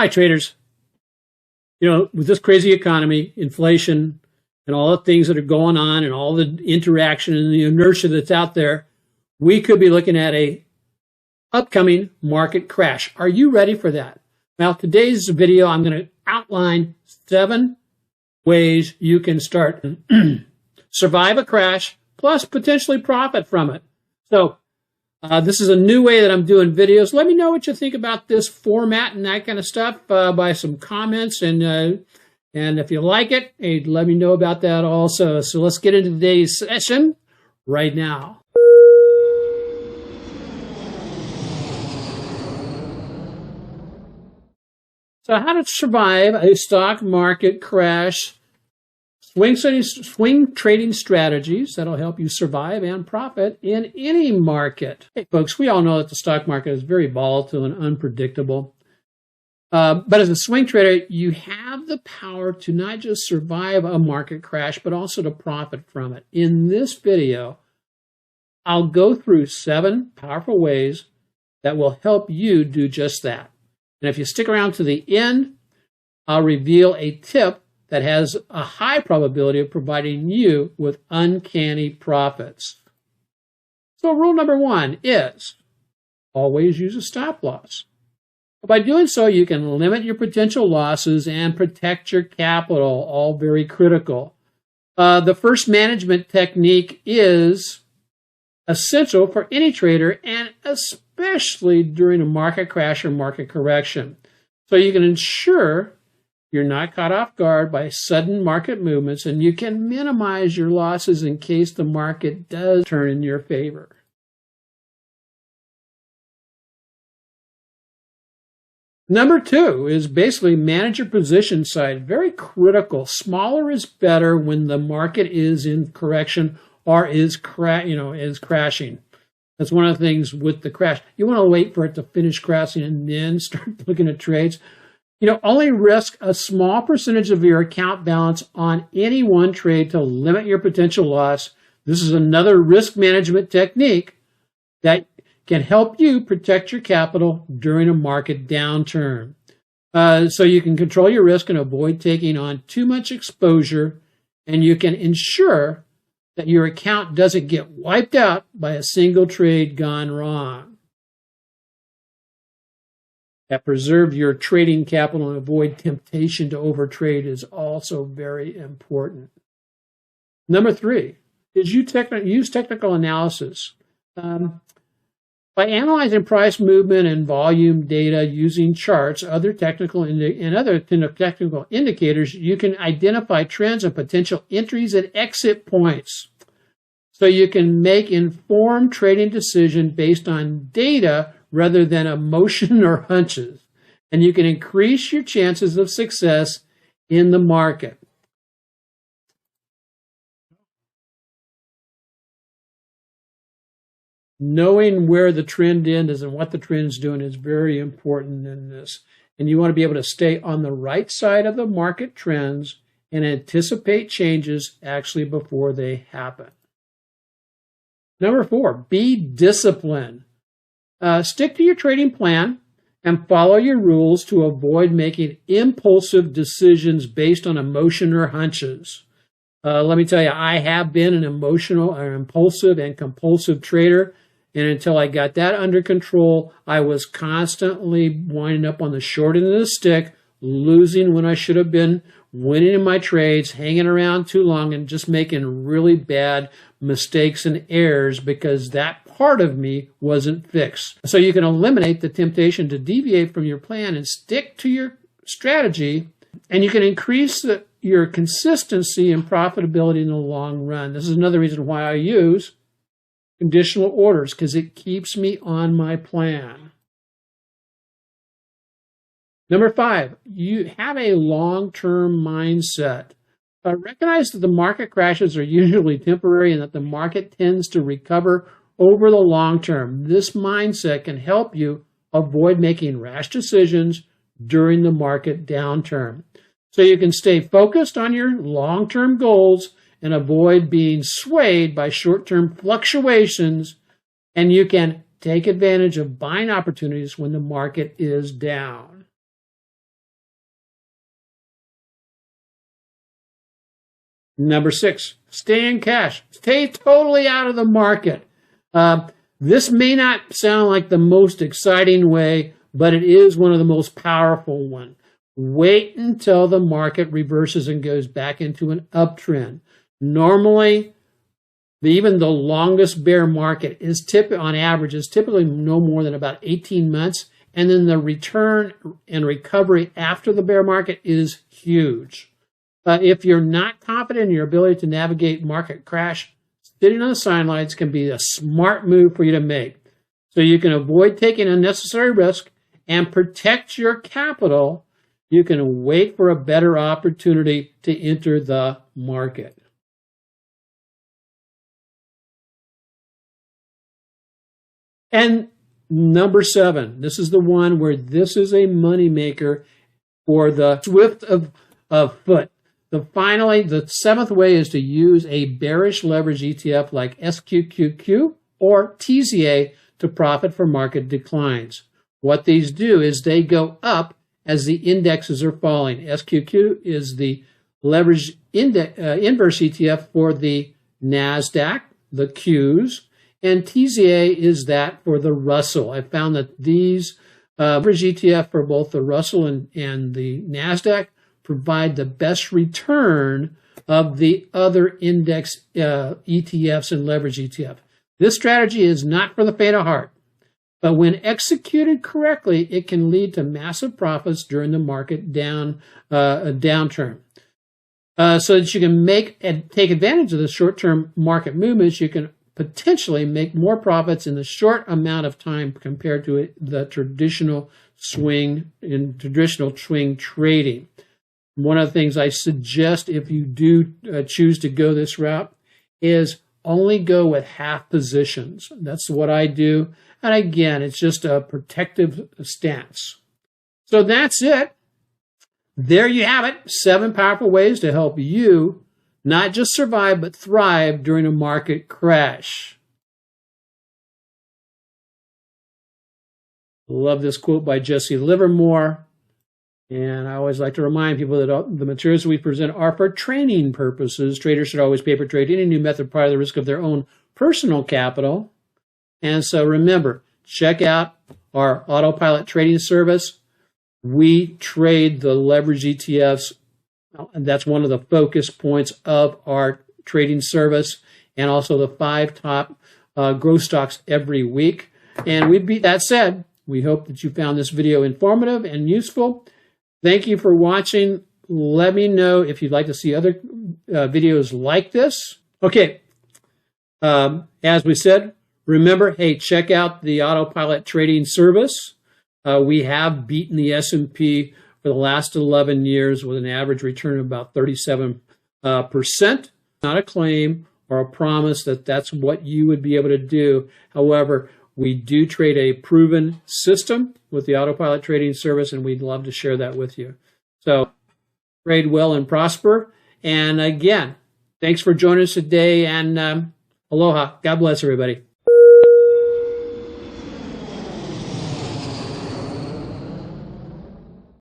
Hi, traders. With this crazy economy, inflation, and all the things that are going on and all the interaction and the inertia that's out there, we could be looking at a upcoming market crash. Are you ready for that? Now, today's video, I'm going to outline 7 ways you can start survive a crash, plus potentially profit from it. So this is a new way that I'm doing videos. Let me know what you think about this format and that kind of stuff by some comments. And if you like it, hey, let me know about that also. So let's get into today's session right now. So how to survive a stock market crash. Swing trading strategies that'll help you survive and profit in any market. Hey, folks, we all know that the stock market is very volatile and unpredictable. But as a swing trader, you have the power to not just survive a market crash, but also to profit from it. In this video, I'll go through 7 powerful ways that will help you do just that. And if you stick around to the end, I'll reveal a tip that has a high probability of providing you with uncanny profits. So rule number 1 is always use a stop loss. By doing so, you can limit your potential losses and protect your capital, all very critical. The first management technique is essential for any trader, and especially during a market crash or market correction. So you can ensure you're not caught off guard by sudden market movements, and you can minimize your losses in case the market does turn in your favor. Number 2 is basically manage your position size. Very critical. Smaller is better when the market is in correction or is crashing. That's one of the things with the crash. You want to wait for it to finish crashing and then start looking at trades. Only risk a small percentage of your account balance on any one trade to limit your potential loss. This is another risk management technique that can help you protect your capital during a market downturn. So you can control your risk and avoid taking on too much exposure, and you can ensure that your account doesn't get wiped out by a single trade gone wrong. That preserve your trading capital and avoid temptation to overtrade is also very important. Number 3 is use technical analysis. By analyzing price movement and volume data using charts, other technical indicators, you can identify trends and potential entries and exit points. So you can make informed trading decisions based on data rather than emotion or hunches. And you can increase your chances of success in the market. Knowing where the trend is and what the trend is doing is very important in this. And you want to be able to stay on the right side of the market trends and anticipate changes actually before they happen. Number 4, be disciplined. Stick to your trading plan and follow your rules to avoid making impulsive decisions based on emotion or hunches. Let me tell you, I have been an emotional or impulsive and compulsive trader, and until I got that under control, I was constantly winding up on the short end of the stick, losing when I should have been winning in my trades, hanging around too long, and just making really bad mistakes and errors because that part of me wasn't fixed. So you can eliminate the temptation to deviate from your plan and stick to your strategy, and you can increase your consistency and profitability in the long run. This is another reason why I use conditional orders, because it keeps me on my plan. Number 5, you have a long-term mindset. Recognize that the market crashes are usually temporary and that the market tends to recover over the long term. This mindset can help you avoid making rash decisions during the market downturn. So you can stay focused on your long-term goals and avoid being swayed by short-term fluctuations, and you can take advantage of buying opportunities when the market is down. Number 6, stay in cash. Stay totally out of the market. This may not sound like the most exciting way, but it is one of the most powerful ones. Wait until the market reverses and goes back into an uptrend. Normally, even the longest bear market is on average is typically no more than about 18 months. And then the return and recovery after the bear market is huge. If you're not confident in your ability to navigate market crash, sitting on the sidelines can be a smart move for you to make. So you can avoid taking unnecessary risk and protect your capital. You can wait for a better opportunity to enter the market. And number 7, this is the one where this is a moneymaker for the swift of foot. The 7th way is to use a bearish leverage ETF like SQQQ or TZA to profit from market declines. What these do is they go up as the indexes are falling. SQQ is the leverage inverse ETF for the NASDAQ, the Qs, and TZA is that for the Russell. I found that these leverage ETF for both the Russell and the NASDAQ provide the best return of the other index ETFs and leverage ETF. This strategy is not for the faint of heart, but when executed correctly, it can lead to massive profits during the market downturn. So that you can take advantage of the short-term market movements, you can potentially make more profits in the short amount of time compared to the traditional swing trading. One of the things I suggest if you do choose to go this route is only go with half positions. That's what I do. And again, it's just a protective stance. So that's it. There you have it. 7 powerful ways to help you not just survive, but thrive during a market crash. Love this quote by Jesse Livermore. And I always like to remind people that the materials we present are for training purposes. Traders should always paper trade any new method prior to the risk of their own personal capital. And so remember, check out our autopilot trading service. We trade the leverage ETFs, and that's one of the focus points of our trading service, and also the 5 top growth stocks every week. And that said, we hope that you found this video informative and useful. Thank you for watching. Let me know if you'd like to see other videos like this. Okay, as we said, remember, hey, check out the autopilot trading service. We have beaten the S&P for the last 11 years with an average return of about 37%. Not a claim or a promise that that's what you would be able to do. However, we do trade a proven system with the autopilot trading service, and we'd love to share that with you. So trade well and prosper. And again, thanks for joining us today, and aloha. God bless everybody.